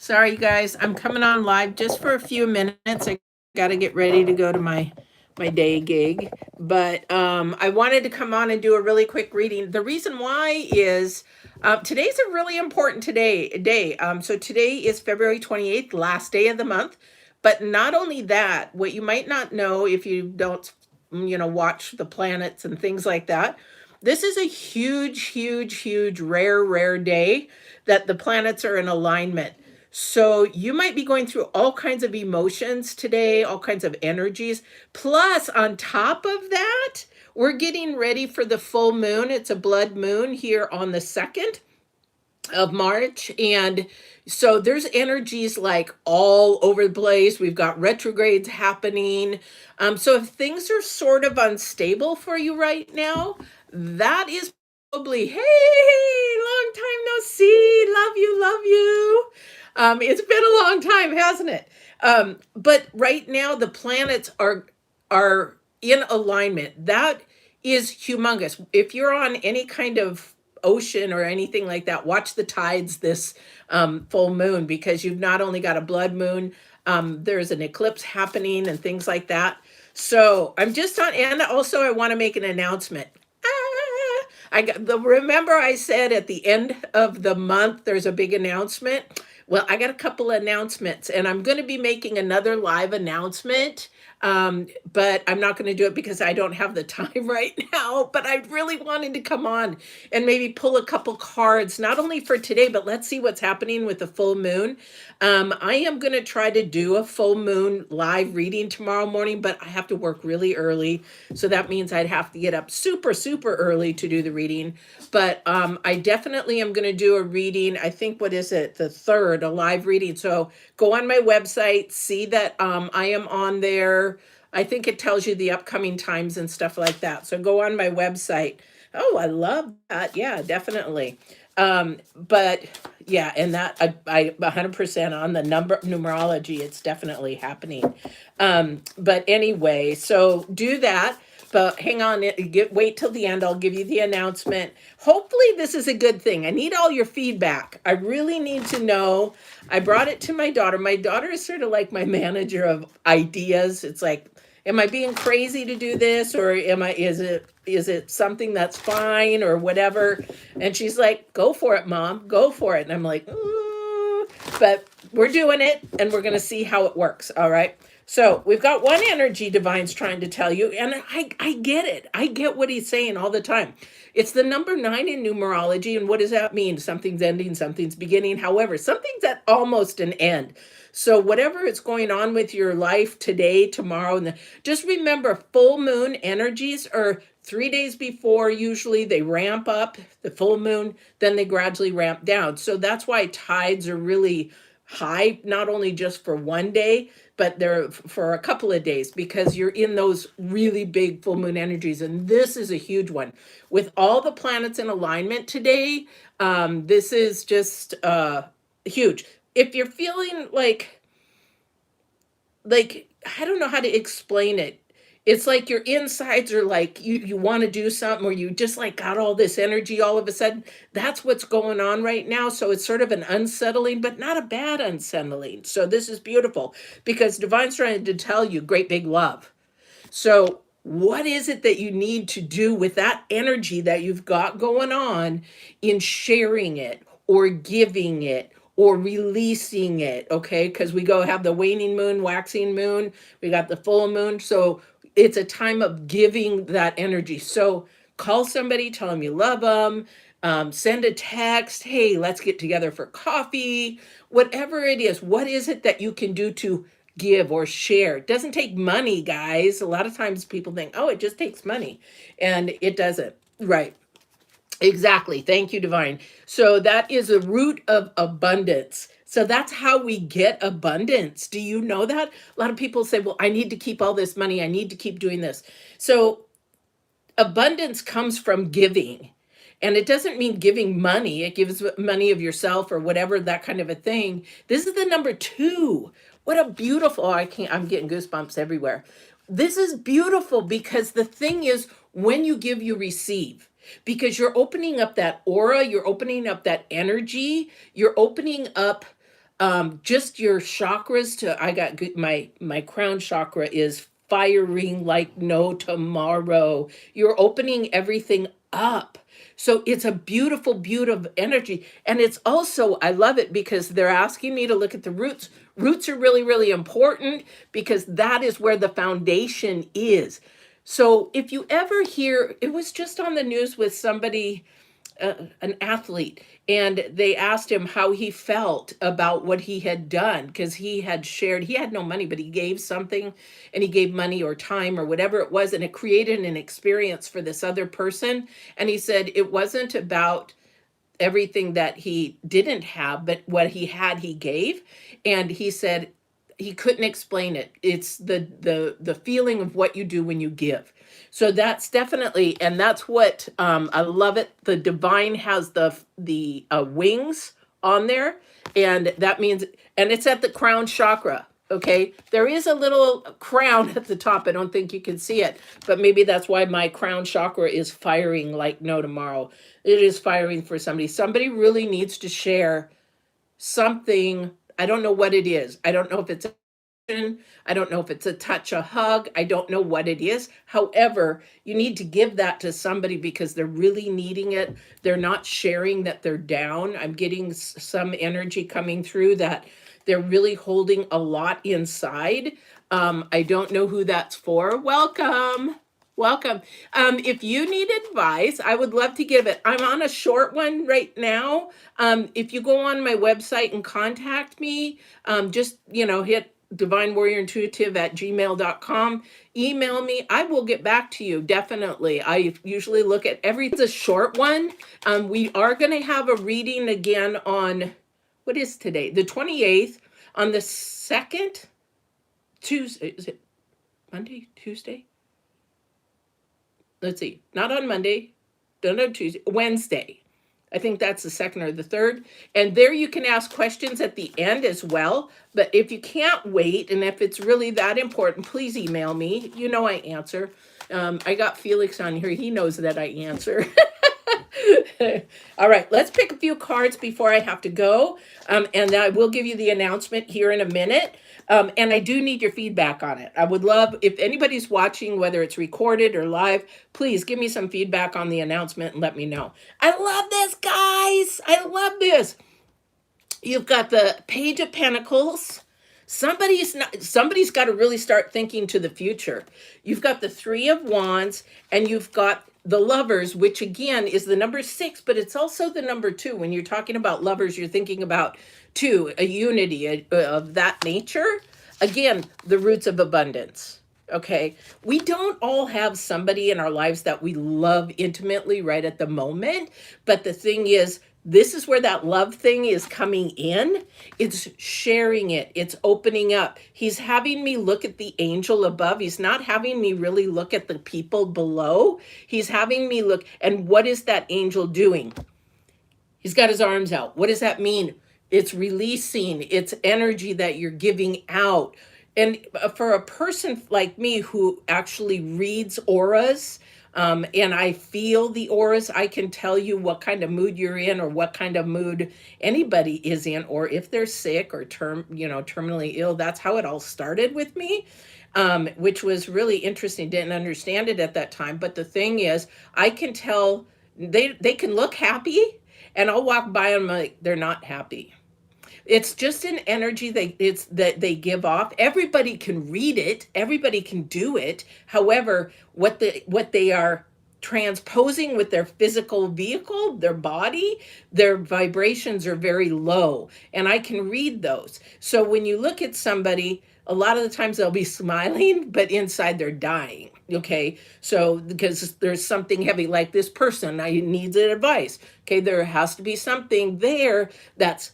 Sorry, guys. I'm coming on live just for a few minutes. I got to get ready to go to my day gig, but I wanted to come on and do a really quick reading. The reason why is today's a really important day. So today is February 28th, last day of the month. But not only that, what you might not know if you don't, watch the planets and things like that. This is a huge, rare day that the planets are in alignment. So you might be going through all kinds of emotions today, all kinds of energies. Plus, on top of that, we're getting ready for the full moon. It's a blood moon here on the 2nd of March. And so there's energies like all over the place. We've got retrogrades happening. So if things are sort of unstable for you right now, that is probably, hey, long time no see. Love you. It's been a long time, hasn't it? But right now the planets are in alignment. That is humongous. If you're on any kind of ocean or anything like that, watch the tides this full moon, because you've not only got a blood moon, there's an eclipse happening and things like that. So I'm just on, and also I want to make an announcement. Remember I said at the end of the month there's a big announcement. Well, I got a couple of announcements, and I'm going to be making another live announcement. But I'm not going to do it because I don't have the time right now. But I really wanted to come on and maybe pull a couple cards, not only for today, but let's see what's happening with the full moon. I am going to try to do a full moon live reading tomorrow morning, but I have to work really early. So that means I'd have to get up super early to do the reading. But I definitely am going to do a reading. I think, what is it? The 3rd, a live reading. So go on my website, see that I am on there. I think it tells you the upcoming times and stuff like that. So go on my website. Oh, I love that. Yeah, definitely. But yeah, and that I 100% on the numerology, it's definitely happening. But anyway, so do that. But hang on, wait till the end. I'll give you the announcement. Hopefully, this is a good thing. I need all your feedback. I really need to know. I brought it to my daughter. My daughter is sort of like my manager of ideas. It's like, am I being crazy to do this, or is it something that's fine or whatever? And she's like, go for it, Mom, go for it. And I'm like, but we're doing it, and we're going to see how it works. All right. So we've got one energy Divine's trying to tell you, and I get it. I get what he's saying all the time. It's the number 9 in numerology, and what does that mean? Something's ending, something's beginning. However, something's at almost an end. So whatever is going on with your life today, tomorrow, just remember, full moon energies are 3 days before. Usually they ramp up the full moon, then they gradually ramp down. So that's why tides are really high, not only just for one day, but they're for a couple of days, because you're in those really big full moon energies. And this is a huge one with all the planets in alignment today. This is just huge. If you're feeling like I don't know how to explain it. It's like your insides are like you want to do something, or you just like got all this energy all of a sudden. That's what's going on right now. So it's sort of an unsettling, but not a bad unsettling. So this is beautiful, because Divine's trying to tell you great big love. So what is it that you need to do with that energy that you've got going on in sharing it or giving it or releasing it? Okay, because we go have the waning moon, waxing moon, we got the full moon. So it's a time of giving that energy. So call somebody, tell them you love them, send a text, hey, let's get together for coffee, whatever it is. What is it that you can do to give or share? It doesn't take money, guys. A lot of times people think, oh, it just takes money, and it doesn't. Right. Exactly. Thank you, Divine. So that is a root of abundance. So that's how we get abundance. Do you know that? A lot of people say, well, I need to keep all this money. I need to keep doing this. So abundance comes from giving. And it doesn't mean giving money. It gives money of yourself or whatever, that kind of a thing. This is the number 2. What a beautiful, oh, I'm getting goosebumps everywhere. This is beautiful, because the thing is, when you give, you receive, because you're opening up that aura, you're opening up that energy, you're opening up just your chakras to I got good, my crown chakra is firing like no tomorrow. You're opening everything up. So it's a beautiful, beautiful energy. And it's also, I love it because they're asking me to look at the roots. Roots are really, really important because that is where the foundation is. So if you ever hear, it was just on the news with somebody, an athlete, and they asked him how he felt about what he had done because he had shared, he had no money, but he gave something, and he gave money or time or whatever it was, and it created an experience for this other person. And he said it wasn't about everything that he didn't have, but what he had, he gave. And he said he couldn't explain it. It's the feeling of what you do when you give. So that's definitely, and that's what I love it. The divine has the wings on there, and that means, and it's at the crown chakra. Okay, there is a little crown at the top. I don't think you can see it, but maybe that's why my crown chakra is firing like no tomorrow. It is firing for somebody. Somebody really needs to share something. I don't know what it is. I don't know if it's I don't know if it's a touch, a hug. I don't know what it is. However, you need to give that to somebody because they're really needing it. They're not sharing that they're down. I'm getting some energy coming through that they're really holding a lot inside. I don't know who that's for. Welcome. Welcome. If you need advice, I would love to give it. I'm on a short one right now. If you go on my website and contact me, just, hit divinewarriorintuitive@gmail.com. Email me. I will get back to you. Definitely. I usually look at it's a short one. We are going to have a reading again on, what is today? The 28th, on the 2nd, Tuesday. Is it Monday, Tuesday? Let's see, not on Monday, not on Tuesday, Wednesday. I think that's the 2nd or the 3rd. And there you can ask questions at the end as well. But if you can't wait, and if it's really that important, please email me. You know I answer. I got Felix on here. He knows that I answer. All right, let's pick a few cards before I have to go. And I will give you the announcement here in a minute. And I do need your feedback on it. I would love, if anybody's watching, whether it's recorded or live, please give me some feedback on the announcement and let me know. I love this, guys. I love this. You've got the Page of Pentacles. Somebody's got to really start thinking to the future. You've got the Three of Wands, and you've got the Lovers, which again is the number 6, but it's also the number 2. When you're talking about lovers, you're thinking about 2, a unity of that nature. Again, the roots of abundance. Okay, we don't all have somebody in our lives that we love intimately right at the moment, but the thing is, this is where that love thing is coming in. It's sharing it. It's opening up. He's having me look at the angel above. He's not having me really look at the people below. He's having me look. And what is that angel doing? He's got his arms out. What does that mean? It's releasing. It's energy that you're giving out. And for a person like me who actually reads auras, and I feel the auras, I can tell you what kind of mood you're in or what kind of mood anybody is in, or if they're sick or terminally ill. That's how it all started with me, which was really interesting. Didn't understand it at that time. But the thing is, I can tell they can look happy, and I'll walk by them like they're not happy. It's just an energy that they give off. Everybody can read it. Everybody can do it. However, what they are transposing with their physical vehicle, their body, their vibrations are very low, and I can read those. So when you look at somebody, a lot of the times they'll be smiling, but inside they're dying. Okay, so because there's something heavy, like this person, I needs advice. Okay, there has to be something there that's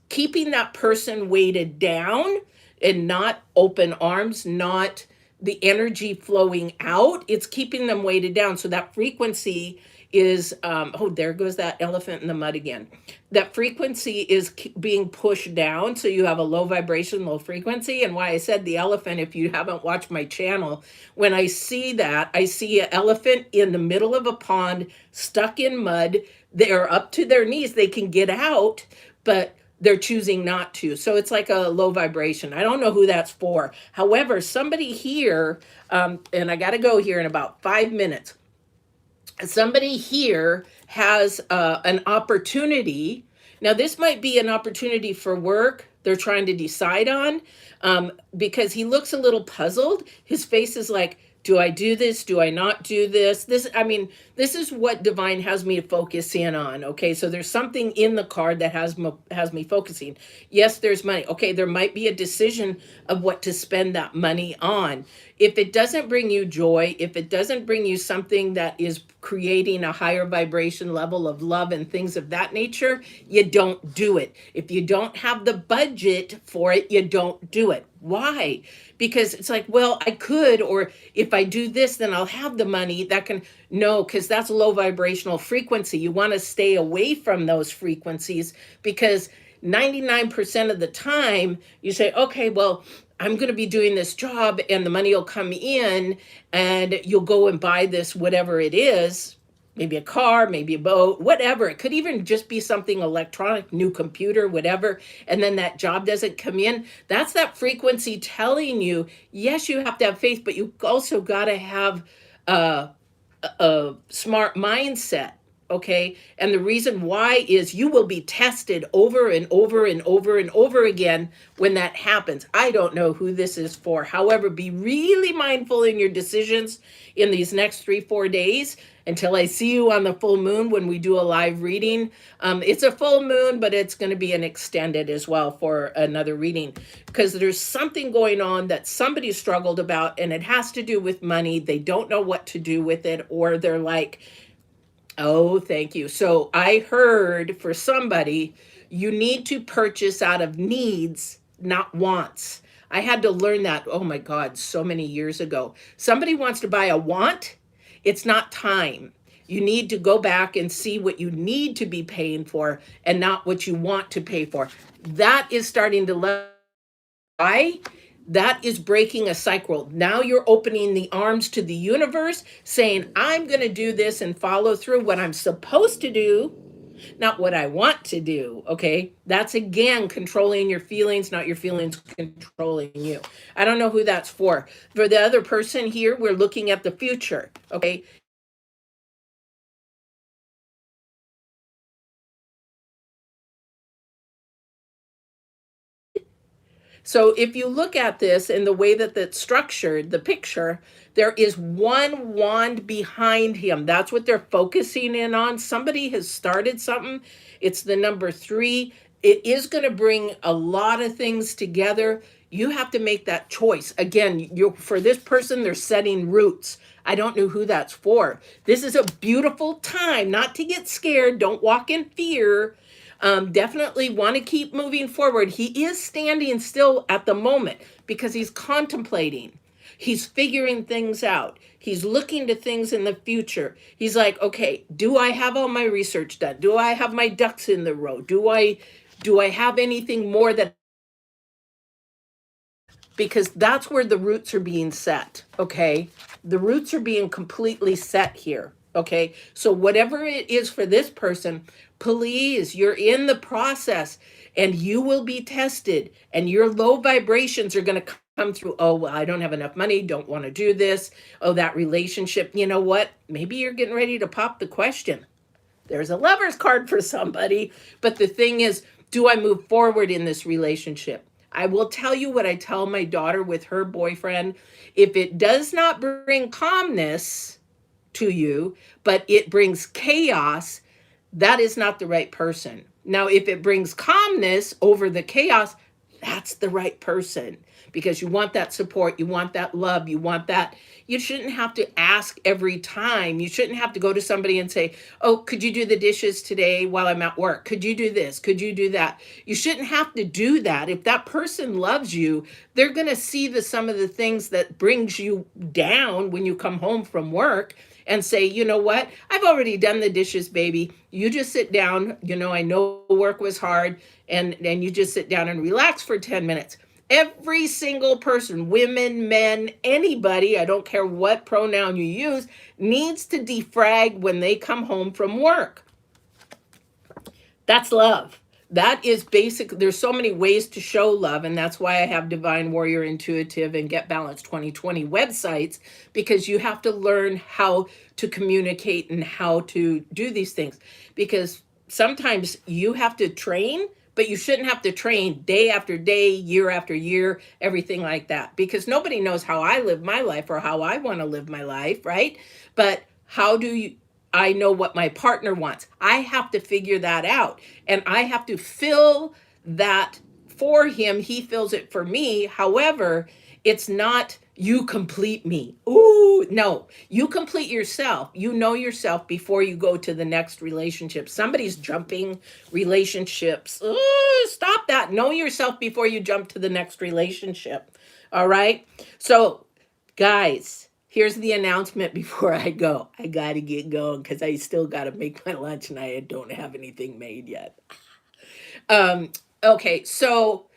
keeping that person weighted down and not open arms, not the energy flowing out. It's keeping them weighted down. So that frequency is, oh, there goes that elephant in the mud again. That frequency is being pushed down. So you have a low vibration, low frequency. And why I said the elephant, if you haven't watched my channel, when I see that, I see an elephant in the middle of a pond, stuck in mud. They're up to their knees. They can get out, but they're choosing not to. So it's like a low vibration. I don't know who that's for. However, somebody here, and I got to go here in about 5 minutes. Somebody here has an opportunity. Now, this might be an opportunity for work they're trying to decide on, because he looks a little puzzled. His face is like, do I do this? Do I not do this? I mean, this is what divine has me focus in on. Okay, so there's something in the card that has me focusing. Yes, there's money. Okay, there might be a decision of what to spend that money on. If it doesn't bring you joy, if it doesn't bring you something that is creating a higher vibration level of love and things of that nature, you don't do it. If you don't have the budget for it, you don't do it. Why? Because it's like, well, I could, or if I do this, then I'll have the money that can. No, because that's low vibrational frequency. You want to stay away from those frequencies, because 99% of the time you say, okay, well, I'm going to be doing this job and the money will come in and you'll go and buy this, whatever it is, maybe a car, maybe a boat, whatever. It could even just be something electronic, new computer, whatever. And then that job doesn't come in. That's that frequency telling you, yes, you have to have faith, but you also got to have a smart mindset. Okay. And the reason why is you will be tested over and over and over and over again when that happens. I don't know who this is for. However, be really mindful in your decisions in these next 3-4 days until I see you on the full moon when we do a live reading. It's a full moon, but it's going to be an extended as well for another reading, because there's something going on that somebody struggled about, and it has to do with money. They don't know what to do with it, or they're like, oh, thank you. So I heard for somebody, you need to purchase out of needs, not wants. I had to learn that, oh my God, so many years ago. Somebody wants to buy a want, it's not time. You need to go back and see what you need to be paying for and not what you want to pay for. That is starting to why? That is breaking a cycle. Now you're opening the arms to the universe, saying, I'm going to do this and follow through what I'm supposed to do, not what I want to do. Okay. That's again controlling your feelings, not your feelings controlling you. I don't know who that's for. For the other person here, we're looking at the future. Okay. So if you look at this in the way that it's structured, the picture, there is one wand behind him. That's what they're focusing in on. Somebody has started something. It's the number 3. It is going to bring a lot of things together. You have to make that choice. Again, for this person, they're setting roots. I don't know who that's for. This is a beautiful time not to get scared. Don't walk in fear. Definitely want to keep moving forward. He is standing still at the moment because he's contemplating. He's figuring things out. He's looking to things in the future. He's like, okay, do I have all my research done? Do I have my ducks in the row? Do I have anything more that, because that's where the roots are being set. Okay. The roots are being completely set here. Okay. So whatever it is for this person, please, you're in the process and you will be tested, and your low vibrations are going to come through. Oh, well, I don't have enough money. Don't want to do this. Oh, that relationship. You know what? Maybe you're getting ready to pop the question. There's a lover's card for somebody. But the thing is, do I move forward in this relationship? I will tell you what I tell my daughter with her boyfriend. If it does not bring calmness to you, but it brings chaos, that is not the right person. Now, if it brings calmness over the chaos, that's the right person, because you want that support, you want that love, you want that. You shouldn't have to ask every time. You shouldn't have to go to somebody and say, oh, could you do the dishes today while I'm at work? Could you do this? Could you do that? You shouldn't have to do that. If that person loves you, they're going to see some of the things that brings you down when you come home from work, and say, you know what? I've already done the dishes, baby. You just sit down. I know work was hard, and you just sit down and relax for 10 minutes. Every single person, women, men, anybody, I don't care what pronoun you use, needs to defrag when they come home from work. That's love. that is basic. There's so many ways to show love, and that's why I have Divine Warrior, Intuitive, and Get Balance 2020 websites, because you have to learn how to communicate and how to do these things. Because sometimes you have to train, but you shouldn't have to train day after day, year after year, everything like that, because nobody knows how I live my life or how I want to live my life, right? But how do you I know what my partner wants. I have to figure that out. And I have to fill that for him. He fills it for me. However, it's not you complete me. Ooh, no. You complete yourself. You know yourself before you go to the next relationship. Somebody's jumping relationships. Ooh, stop that. Know yourself before you jump to the next relationship. All right? So, guys, here's the announcement before I go. I got to get going because I still got to make my lunch and I don't have anything made yet. Um, okay, so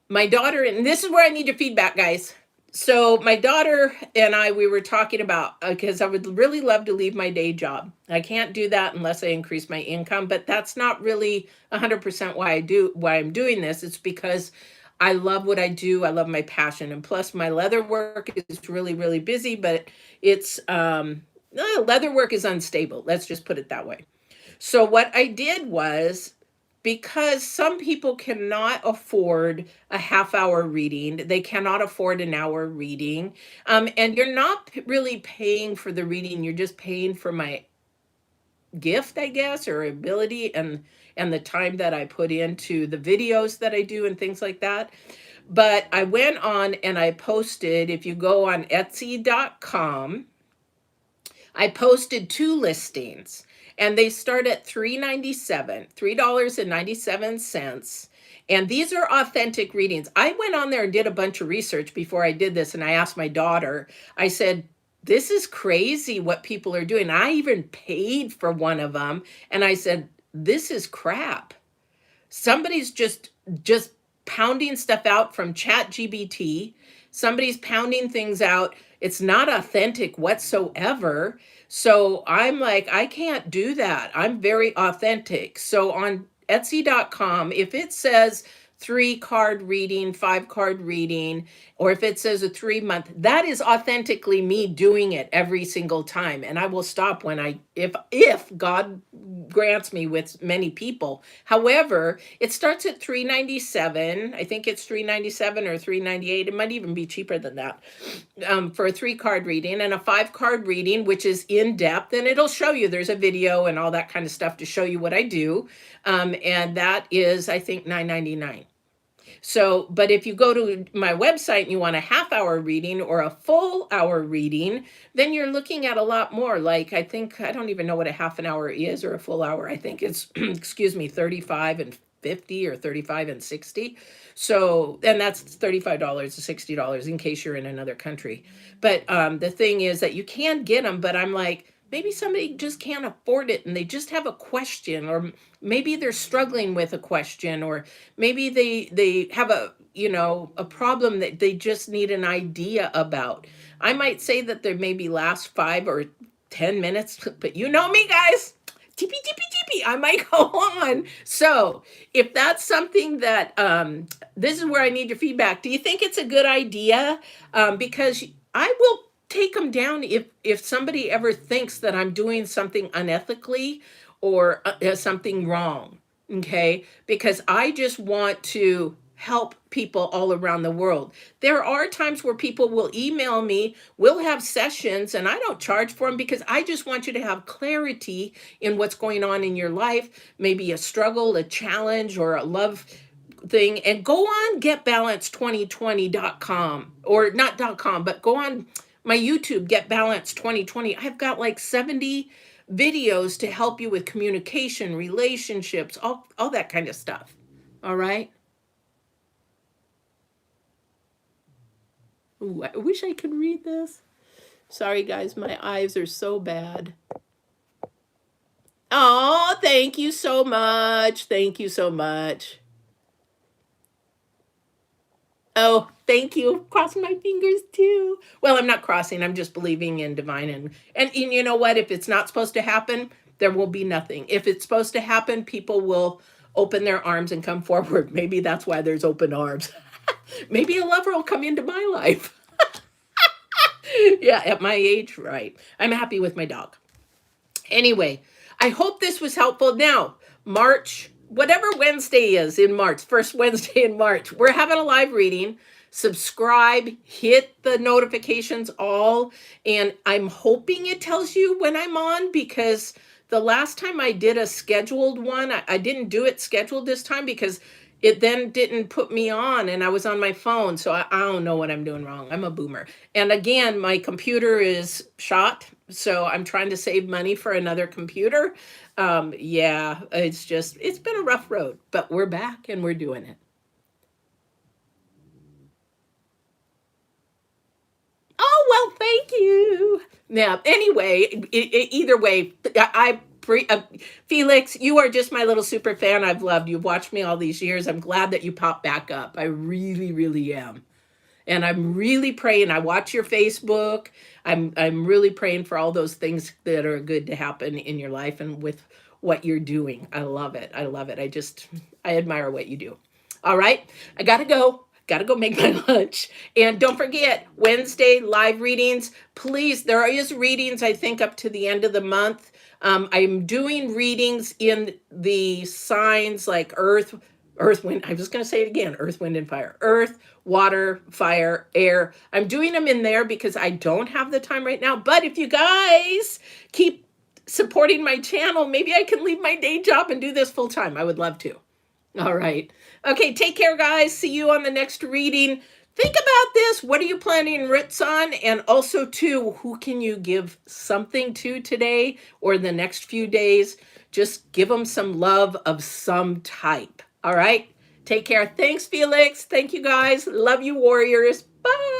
my daughter, and this is where I need your feedback, guys. So my daughter and I, we were talking about, because I would really love to leave my day job. I can't do that unless I increase my income, but that's not really 100% why I'm doing this. It's because I love what I do. I love my passion. And plus my leather work is really, really busy, but it's, leather work is unstable. Let's just put it that way. So what I did was, because some people cannot afford a half hour reading, they cannot afford an hour reading, and you're not really paying for the reading, you're just paying for my gift, I guess, or ability, and the time that I put into the videos that I do and things like that. But I went on and I posted, if you go on Etsy.com, I posted 2 listings, and they start at $3.97. And these are authentic readings. I went on there and did a bunch of research before I did this, and I asked my daughter, I said, this is crazy what people are doing. I even paid for one of them, and I said, this is crap. Somebody's just pounding stuff out from Chat GBT. Somebody's pounding things out. It's not authentic whatsoever. So I'm like, I can't do that. I'm very authentic. So on Etsy.com, if it says 3-card reading, 5-card reading, or if it says a 3-month, that is authentically me doing it every single time. And I will stop when if God grants me with many people. However, it starts at $3.97. I think it's $3.97 or $3.98. It might even be cheaper than that, for a 3-card reading, and a 5-card reading, which is in depth, and it'll show you, there's a video and all that kind of stuff to show you what I do. And that is, I think, $9.99. So, but if you go to my website and you want a half-hour reading or a full hour reading, then you're looking at a lot more. Like, I don't even know what a half an hour is or a full hour. I think it's, excuse me, 35 and 50 or 35 and 60. So, and that's $35 to $60 in case you're in another country. But the thing is that you can get them, but I'm like, maybe somebody just can't afford it and they just have a question, or maybe they're struggling with a question, or maybe they have a problem that they just need an idea about. I might say that there maybe last 5 or 10 minutes, but you know me, guys. Tippy, tippy, tippy. I might go on. So if that's something that, this is where I need your feedback. Do you think it's a good idea? Because I will take them down if somebody ever thinks that I'm doing something unethically or something wrong. Okay, because I just want to help people all around the world. There are times where people will email me, we'll have sessions, and I don't charge for them because I just want you to have clarity in what's going on in your life, maybe a struggle, a challenge, or a love thing. And go on getbalance2020.com, or not .com, but go on my YouTube, Get Balance 2020. I've got like 70 videos to help you with communication, relationships, all that kind of stuff. All right. Ooh, I wish I could read this. Sorry, guys, my eyes are so bad. Oh, thank you so much. Thank you so much. Oh, thank you. Crossing my fingers too. Well, I'm not crossing. I'm just believing in divine, and you know what? If it's not supposed to happen, there will be nothing. If it's supposed to happen, people will open their arms and come forward. Maybe that's why there's open arms. Maybe a lover will come into my life. Yeah, at my age, right. I'm happy with my dog. Anyway, I hope this was helpful. Now, March, whatever Wednesday is in March, first Wednesday in March, we're having a live reading. Subscribe, hit the notifications all, and I'm hoping it tells you when I'm on, because the last time I did a scheduled one, I didn't do it scheduled this time because it then didn't put me on and I was on my phone. So I don't know what I'm doing wrong. I'm a boomer. And again, my computer is shot. So I'm trying to save money for another computer. Yeah, it's been a rough road, but we're back and we're doing it. Oh, well, thank you. Yeah, anyway, either way, Felix, you are just my little super fan. I've loved you. You've watched me all these years. I'm glad that you popped back up. I really, really am. And I'm really praying. I watch your Facebook. I'm really praying for all those things that are good to happen in your life and with what you're doing. I love it. I love it. I admire what you do. All right. I gotta go. Gotta go make my lunch. And don't forget, Wednesday live readings. Please, there is readings, I think, up to the end of the month. I'm doing readings in the signs like wind. I was going to say it again, earth, wind, and fire. Earth, water, fire, air. I'm doing them in there because I don't have the time right now. But if you guys keep supporting my channel, maybe I can leave my day job and do this full time. I would love to. All right. Okay, take care, guys. See you on the next reading. Think about this. What are you planning writs on? And also, too, who can you give something to today or the next few days? Just give them some love of some type. All right? Take care. Thanks, Felix. Thank you, guys. Love you, warriors. Bye.